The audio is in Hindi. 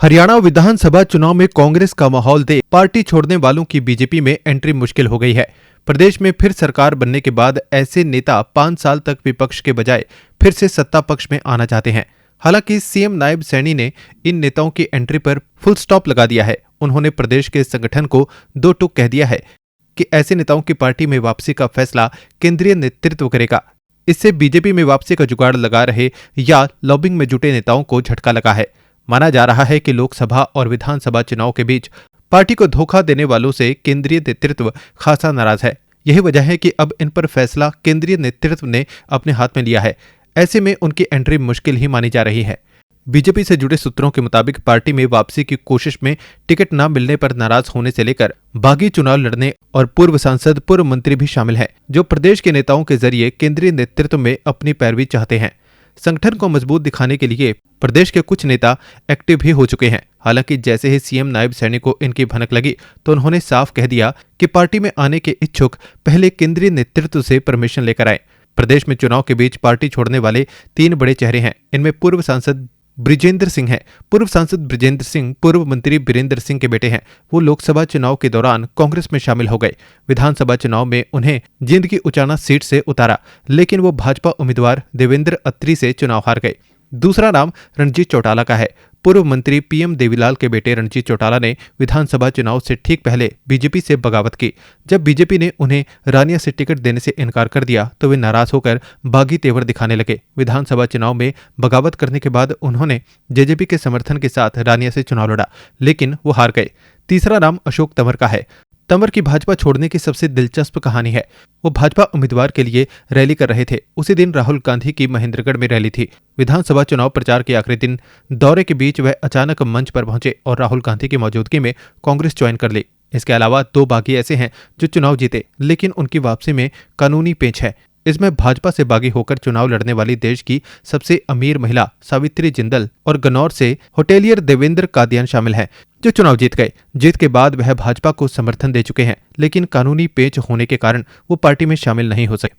हरियाणा विधानसभा चुनाव में कांग्रेस का माहौल देख पार्टी छोड़ने वालों की बीजेपी में एंट्री मुश्किल हो गई है। प्रदेश में फिर सरकार बनने के बाद ऐसे नेता 5 साल तक विपक्ष के बजाय फिर से सत्ता पक्ष में आना चाहते हैं। हालांकि सीएम नायब सैनी ने इन नेताओं की एंट्री पर फुल स्टॉप लगा दिया है। उन्होंने प्रदेश के संगठन को दो टूक कह दिया है कि ऐसे नेताओं की पार्टी में वापसी का फैसला केंद्रीय नेतृत्व करेगा। इससे बीजेपी में वापसी का जुगाड़ लगा रहे या लॉबिंग में जुटे नेताओं को झटका लगा है। माना जा रहा है कि लोकसभा और विधानसभा चुनाव के बीच पार्टी को धोखा देने वालों से केंद्रीय नेतृत्व खासा नाराज है। यही वजह है कि अब इन पर फैसला केंद्रीय नेतृत्व ने अपने हाथ में लिया है। ऐसे में उनकी एंट्री मुश्किल ही मानी जा रही है। बीजेपी से जुड़े सूत्रों के मुताबिक पार्टी में वापसी की कोशिश में टिकट न मिलने पर नाराज होने से लेकर बागी चुनाव लड़ने और पूर्व सांसद पूर्व मंत्री भी शामिल हैं, जो प्रदेश के नेताओं के जरिए केंद्रीय नेतृत्व में अपनी पैरवी चाहते हैं। संगठन को मजबूत दिखाने के लिए प्रदेश के कुछ नेता एक्टिव भी हो चुके हैं। हालांकि जैसे ही सीएम नायब सैनी को इनकी भनक लगी तो उन्होंने साफ कह दिया कि पार्टी में आने के इच्छुक पहले केंद्रीय नेतृत्व से परमिशन लेकर आए। प्रदेश में चुनाव के बीच पार्टी छोड़ने वाले 3 बड़े चेहरे हैं। इनमें पूर्व सांसद ब्रिजेंद्र सिंह हैं। पूर्व सांसद ब्रिजेंद्र सिंह पूर्व मंत्री बीरेंद्र सिंह के बेटे हैं। वो लोकसभा चुनाव के दौरान कांग्रेस में शामिल हो गए। विधानसभा चुनाव में उन्हें जींद की उचाना सीट से उतारा, लेकिन वो भाजपा उम्मीदवार देवेंद्र अत्री से चुनाव हार गए। दूसरा नाम रणजीत चौटाला का है। पूर्व मंत्री पीएम देवीलाल के बेटे रणजीत चौटाला ने विधानसभा चुनाव से ठीक पहले बीजेपी से बगावत की। जब बीजेपी ने उन्हें रानिया से टिकट देने से इनकार कर दिया तो वे नाराज होकर बागी तेवर दिखाने लगे। विधानसभा चुनाव में बगावत करने के बाद उन्होंने जेजेपी के समर्थन के साथ रानिया से चुनाव लड़ा, लेकिन वो हार गए। तीसरा नाम अशोक तंवर का है। तंवर की भाजपा छोड़ने की सबसे दिलचस्प कहानी है। वो भाजपा उम्मीदवार के लिए रैली कर रहे थे। उसी दिन राहुल गांधी की महेंद्रगढ़ में रैली थी। विधानसभा चुनाव प्रचार के आखिरी दिन दौरे के बीच वह अचानक मंच पर पहुंचे और राहुल गांधी की मौजूदगी में कांग्रेस ज्वाइन कर ली। इसके अलावा 2 बागी ऐसे हैं जो चुनाव जीते, लेकिन उनकी वापसी में कानूनी पेच है। इसमें भाजपा से बागी होकर चुनाव लड़ने वाली देश की सबसे अमीर महिला सावित्री जिंदल और गन्नौर से होटेलियर देवेंद्र कादियान शामिल हैं, जो चुनाव जीत गए। जीत के बाद वह भाजपा को समर्थन दे चुके हैं, लेकिन कानूनी पेच होने के कारण वो पार्टी में शामिल नहीं हो सके।